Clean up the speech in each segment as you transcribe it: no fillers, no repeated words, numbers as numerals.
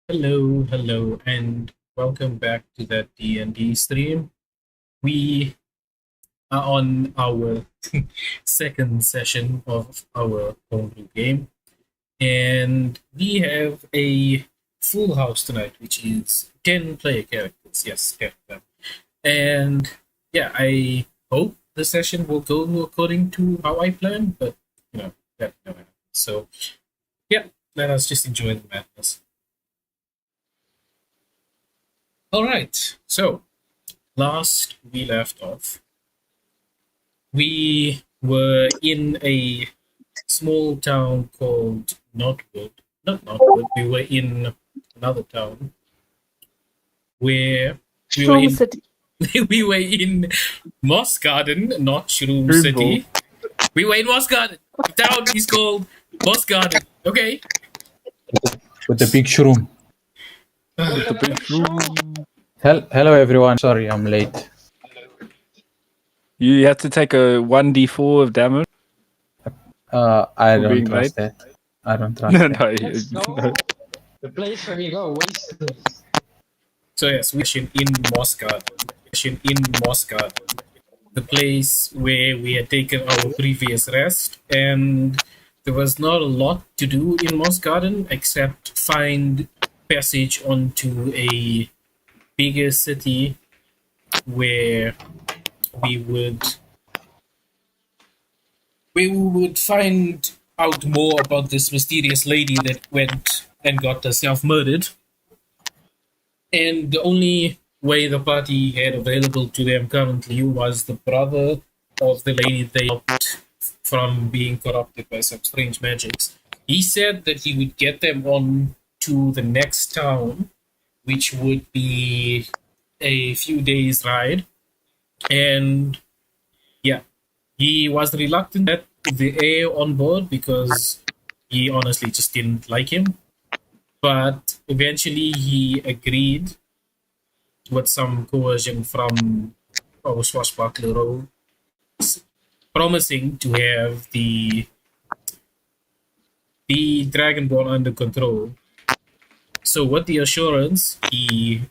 Hello, and welcome back to that D&D stream. We are on our second session of our homebrew game, and we have a full house tonight, which is 10 player characters. Yes, 10 of them. And yeah, I hope the session will go according to how I planned, but that never happens. So yeah, let us just enjoy the madness. All right, so last we left off, we were in a small town called Notwood. Not Notwood, we were in another town where we were Shroom in City. we were in Moss Garden, not Shroom City. We were in Moss Garden. The town is called Moss Garden. Okay. With the big shroom. With the big shroom. Hello everyone. Sorry, I'm late. You have to take a 1d4 of damage. I For don't being trust late? that. I don't trust No, that. no, Let's go. no. The place where you go wasted. So yes, we were in Moss Garden. The place where we had taken our previous rest, and there was not a lot to do in Moss Garden except find passage onto a bigger city where we would find out more about this mysterious lady that went and got herself murdered. And the only way the party had available to them currently was the brother of the lady they helped from being corrupted by some strange magics. He said that he would get them on to the next town, which would be a few days' ride. And yeah, he was reluctant to get the heir on board because he honestly just didn't like him. But eventually he agreed with some coercion from our swashbuckler role, promising to have the Dragonborn under control. So with the assurance, he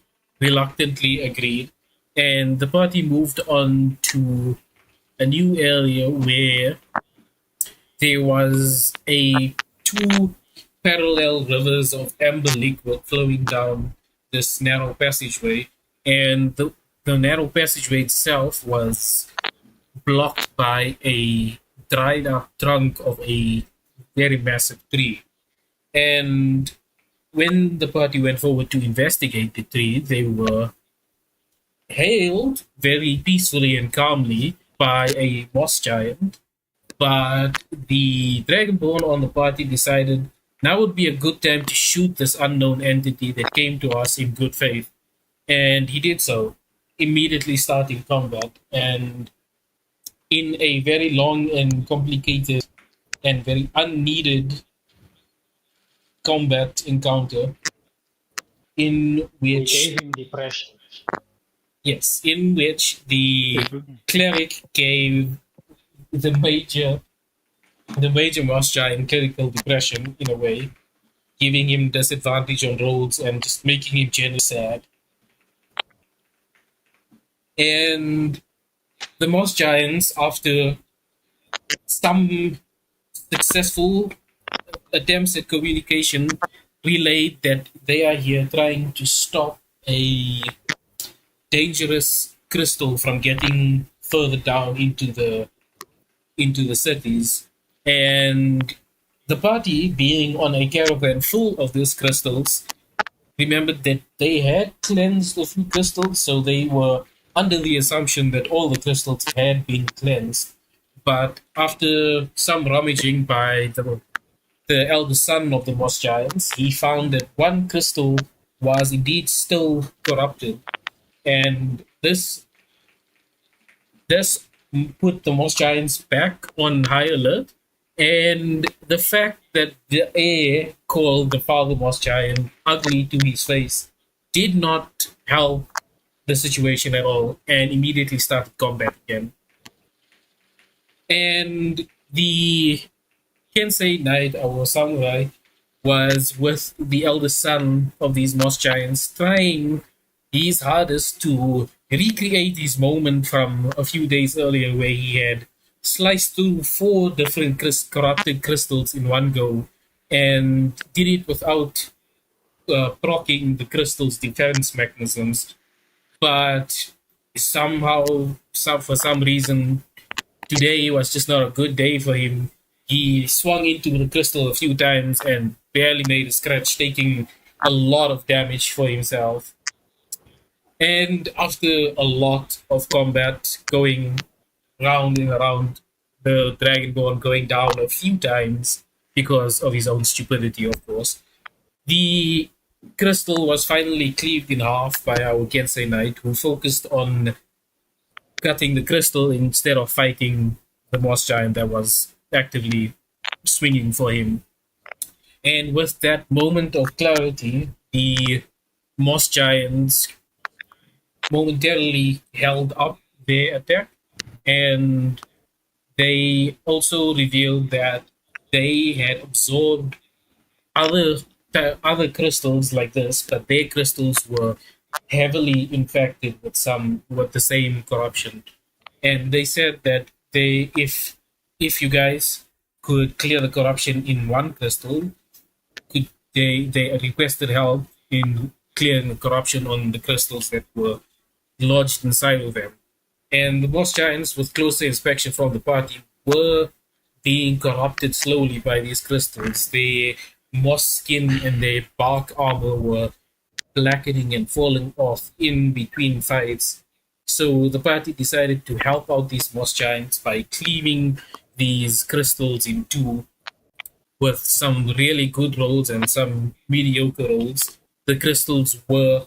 reluctantly agreed, and the party moved on to a new area where there was a two parallel rivers of amber liquid flowing down this narrow passageway, and the narrow passageway itself was blocked by a dried up trunk of a very massive tree. And when the party went forward to investigate the tree, they were hailed very peacefully and calmly by a moss giant. But the Dragonborn on the party decided now would be a good time to shoot this unknown entity that came to us in good faith. And he did so, immediately starting combat. And in a very long and complicated and very unneeded combat encounter, in We which gave him depression. yes, in which the cleric gave the major moss giant clerical depression in a way, giving him disadvantage on rolls and just making him generally sad. And the moss giants, after some successful attempts at communication, relayed that they are here trying to stop a dangerous crystal from getting further down into the cities. And the party, being on a caravan full of these crystals, remembered that they had cleansed a few crystals, so they were under the assumption that all the crystals had been cleansed. But after some rummaging by the eldest son of the Moss Giants, he found that one crystal was indeed still corrupted, and this put the Moss Giants back on high alert. And the fact that the heir called the father Moss Giant ugly to his face did not help the situation at all, and immediately started combat again. And the Kensei Knight, our samurai, was with the eldest son of these moss giants, trying his hardest to recreate his moment from a few days earlier where he had sliced through 4 different corrupted crystals in one go and did it without proccing the crystal's defense mechanisms. But somehow, for some reason, today was just not a good day for him. He swung into the crystal a few times and barely made a scratch, taking a lot of damage for himself. And after a lot of combat going round and around, the Dragonborn going down a few times because of his own stupidity, of course, the crystal was finally cleaved in half by our Kensei Knight, who focused on cutting the crystal instead of fighting the moss giant that was actively swinging for him. And with that moment of clarity, the moss giants momentarily held up their attack, and they also revealed that they had absorbed other crystals like this, but their crystals were heavily infected with the same corruption. And they said that if you guys could clear the corruption in one crystal, they requested help in clearing the corruption on the crystals that were lodged inside of them. And the moss giants, with closer inspection from the party, were being corrupted slowly by these crystals. Their moss skin and their bark armor were blackening and falling off in between fights. So the party decided to help out these moss giants by cleaving these crystals in two with some really good rolls and some mediocre rolls. The crystals were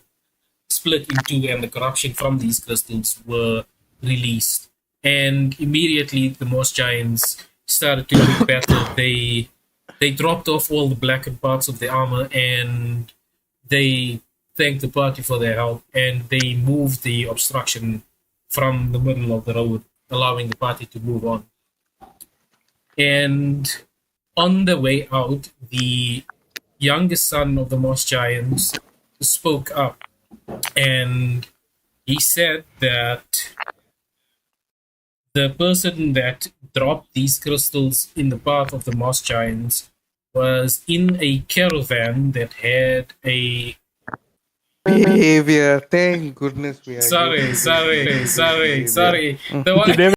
split in two and the corruption from these crystals were released. And immediately the moss giants started to look better. They dropped off all the blackened parts of the armor and they thanked the party for their help, and they moved the obstruction from the middle of the road, allowing the party to move on. And on the way out, the youngest son of the moss giants spoke up, and he said that the person that dropped these crystals in the path of the moss giants was in a caravan that had a Behavior. Thank goodness we are. sorry. getting this The behavior. one